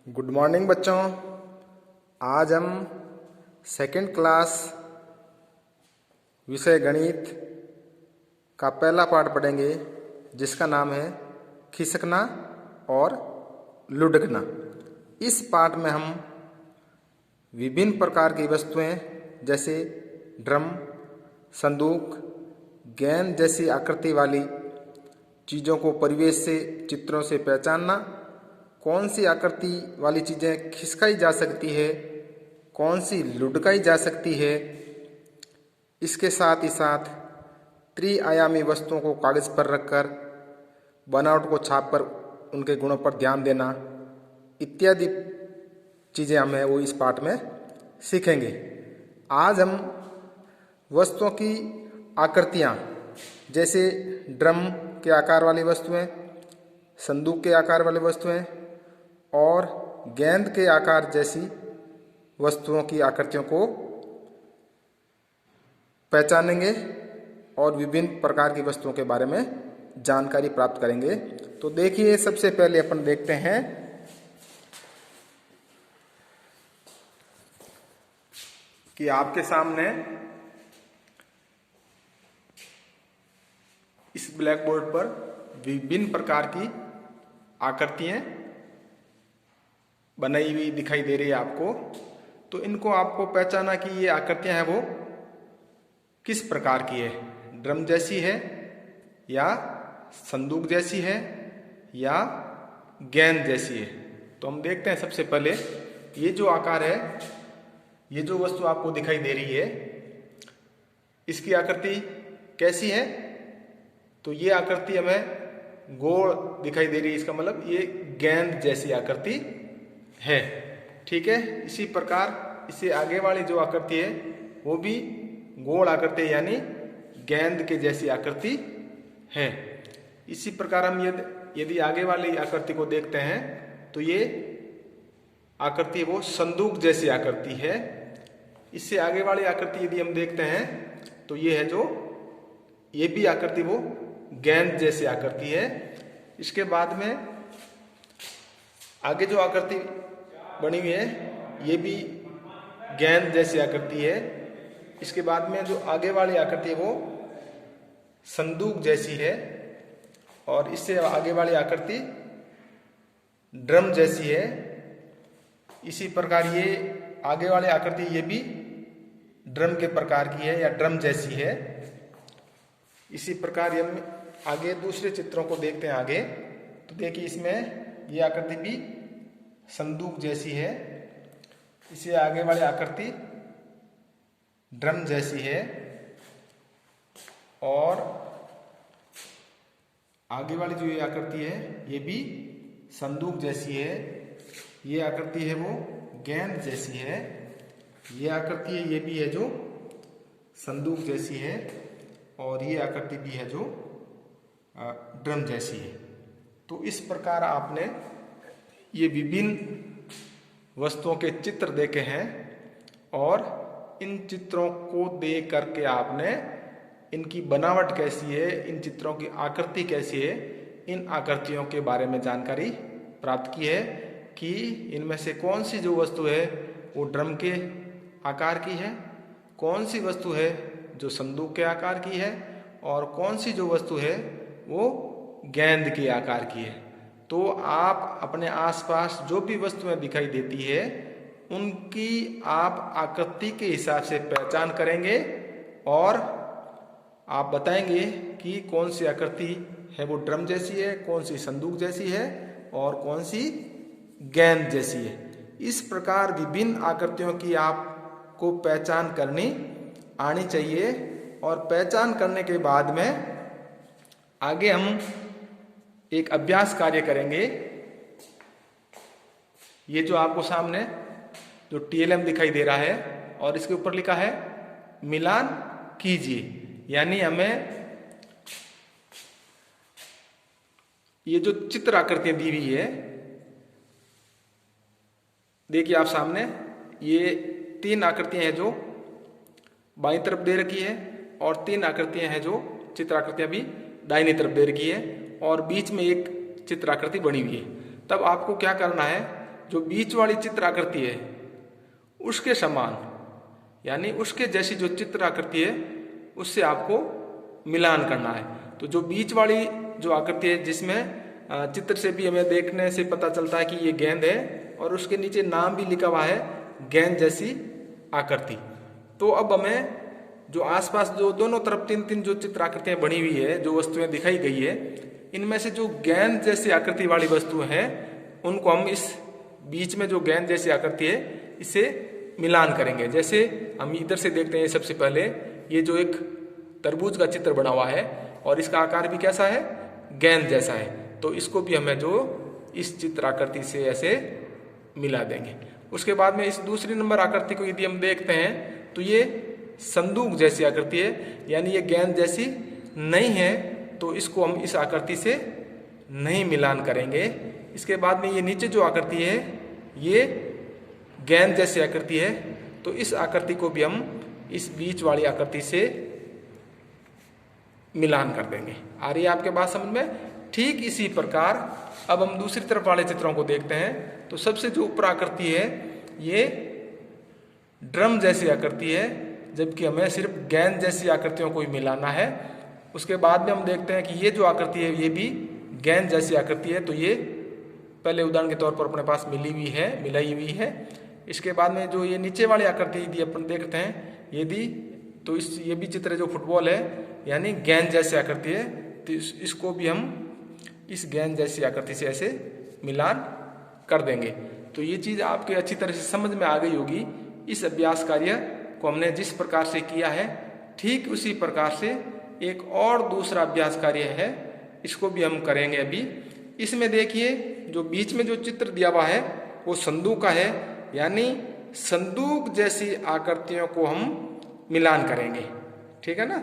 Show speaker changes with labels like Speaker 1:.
Speaker 1: Good morning बच्चों। आज हम सेकंड क्लास विषय गणित का पहला पाठ पढ़ेंगे जिसका नाम है खिसकना और लुढ़कना। इस पाठ में हम विभिन्न प्रकार की वस्तुएं जैसे ड्रम, संदूक, गेंद जैसी आकृति वाली चीज़ों को परिवेश से चित्रों से पहचानना, कौन सी आकृति वाली चीज़ें खिसकाई जा सकती है, कौन सी लुढ़काई जा सकती है, इसके साथ ही साथ त्रिआयामी वस्तुओं को कागज़ पर रखकर बनावट को छापकर उनके गुणों पर ध्यान देना इत्यादि चीज़ें हमें वो इस पाठ में सीखेंगे। आज हम वस्तुओं की आकृतियाँ जैसे ड्रम के आकार वाली वस्तुएं, संदूक के आकार वाली वस्तुएं और गेंद के आकार जैसी वस्तुओं की आकृतियों को पहचानेंगे और विभिन्न प्रकार की वस्तुओं के बारे में जानकारी प्राप्त करेंगे। तो देखिए, सबसे पहले अपन देखते हैं कि आपके सामने इस ब्लैक बोर्ड पर विभिन्न प्रकार की आकृतियां बनाई हुई दिखाई दे रही है आपको। तो इनको आपको पहचाना कि ये आकृतियां हैं वो किस प्रकार की है, ड्रम जैसी है या संदूक जैसी है या गेंद जैसी है। तो हम देखते हैं सबसे पहले ये जो आकार है, ये जो वस्तु आपको दिखाई दे रही है, इसकी आकृति कैसी है। तो ये आकृति हमें गोल दिखाई दे रही है, इसका मतलब ये गेंद जैसी आकृति है। ठीक है, इसी प्रकार इससे आगे वाली जो आकृति है वो भी गोल आकृति है, यानी गेंद के जैसी आकृति है। इसी प्रकार हम यदि आगे वाली आकृति को देखते हैं तो ये आकृति वो संदूक जैसी आकृति है। इससे आगे वाली आकृति यदि हम देखते हैं तो ये है जो ये भी आकृति वो गेंद जैसी आकृति है। इसके बाद में आगे जो आकृति बनी हुई है ये भी गेंद जैसी आकृति है। इसके बाद में जो आगे वाली आकृति है वो संदूक जैसी है और इससे आगे वाली आकृति ड्रम जैसी है। इसी प्रकार ये आगे वाली आकृति ये भी ड्रम के प्रकार की है या ड्रम जैसी है। इसी प्रकार हम आगे दूसरे चित्रों को देखते हैं आगे। तो देखिए, इसमें ये आकृति भी संदूक जैसी है, इससे आगे वाली आकृति ड्रम जैसी है और आगे वाली जो ये आकृति है ये भी संदूक जैसी है। ये आकृति है वो गेंद जैसी है। ये आकृति है ये भी है जो संदूक जैसी है और ये आकृति भी है जो ड्रम जैसी है। तो इस प्रकार आपने ये विभिन्न वस्तुओं के चित्र देखे हैं और इन चित्रों को देख करके आपने इनकी बनावट कैसी है, इन चित्रों की आकृति कैसी है, इन आकृतियों के बारे में जानकारी प्राप्त की है कि इनमें से कौन सी जो वस्तु है वो ड्रम के आकार की है, कौन सी वस्तु है जो संदूक के आकार की है और कौन सी जो वस्तु है वो गेंद के आकार की है। तो आप अपने आसपास जो भी वस्तुएं दिखाई देती है उनकी आप आकृति के हिसाब से पहचान करेंगे और आप बताएंगे कि कौन सी आकृति है वो ड्रम जैसी है, कौन सी संदूक जैसी है और कौन सी गेंद जैसी है। इस प्रकार विभिन्न आकृतियों की आपको पहचान करनी आनी चाहिए और पहचान करने के बाद में आगे हम एक अभ्यास कार्य करेंगे। ये जो आपको सामने जो TLM दिखाई दे रहा है और इसके ऊपर लिखा है मिलान कीजिए, यानी हमें ये जो चित्र आकृतियां दी हुई है, देखिए आप सामने ये 3 आकृतियां हैं जो बाईं तरफ दे रखी है और 3 आकृतियां हैं जो चित्र आकृतियां भी दाहिनी तरफ दे रखी है और बीच में एक चित्र आकृति बनी हुई है। तब आपको क्या करना है जो बीच वाली चित्र आकृति है उसके समान, यानी उसके जैसी जो चित्र आकृति है उससे आपको मिलान करना है। तो जो बीच वाली जो आकृति है, जिसमें चित्र से भी हमें देखने से पता चलता है कि ये गेंद है और उसके नीचे नाम भी लिखा हुआ है गेंद जैसी आकृति। तो अब हमें जो आसपास जो दोनों तरफ तीन तीन जो चित्र आकृतियां बनी हुई है, जो वस्तुएं दिखाई गई है, इनमें से जो गेंद जैसी आकृति वाली वस्तु हैं उनको हम इस बीच में जो गेंद जैसी आकृति है इसे मिलान करेंगे। जैसे हम इधर से देखते हैं, सबसे पहले ये जो एक तरबूज का चित्र बना हुआ है और इसका आकार भी कैसा है, गेंद जैसा है। तो इसको भी हमें जो इस चित्र आकृति से ऐसे मिला देंगे। उसके बाद में इस दूसरी नंबर आकृति को यदि हम देखते हैं तो ये संदूक जैसी आकृति है, यानी ये गेंद जैसी नहीं है, तो इसको हम इस आकृति से नहीं मिलान करेंगे। इसके बाद में ये नीचे जो आकृति है ये गेंद जैसी आकृति है, तो इस आकृति को भी हम इस बीच वाली आकृति से मिलान कर देंगे। आ रही है आपके बात समझ में? ठीक इसी प्रकार अब हम दूसरी तरफ वाले चित्रों को देखते हैं। तो सबसे जो ऊपर आकृति है ये ड्रम जैसी आकृति है, जबकि हमें सिर्फ गेंद जैसी आकृतियों को ही मिलाना है। उसके बाद में हम देखते हैं कि ये जो आकृति है ये भी गेंद जैसी आकृति है, तो ये पहले उदाहरण के तौर पर अपने पास मिलाई हुई है। इसके बाद में जो ये नीचे वाली आकृति यदि अपन देखते हैं यदि, तो ये भी चित्र जो फुटबॉल है यानी गेंद जैसी आकृति है, तो इसको भी हम इस गेंद जैसी आकृति से ऐसे मिलान कर देंगे। तो ये चीज आपके अच्छी तरह से समझ में आ गई होगी। इस अभ्यास कार्य को हमने जिस प्रकार से किया है ठीक उसी प्रकार से एक और दूसरा अभ्यास कार्य है, इसको भी हम करेंगे अभी। इसमें देखिए जो बीच में जो चित्र दिया हुआ है वो संदूक का है, यानी संदूक जैसी आकृतियों को हम मिलान करेंगे। ठीक है ना।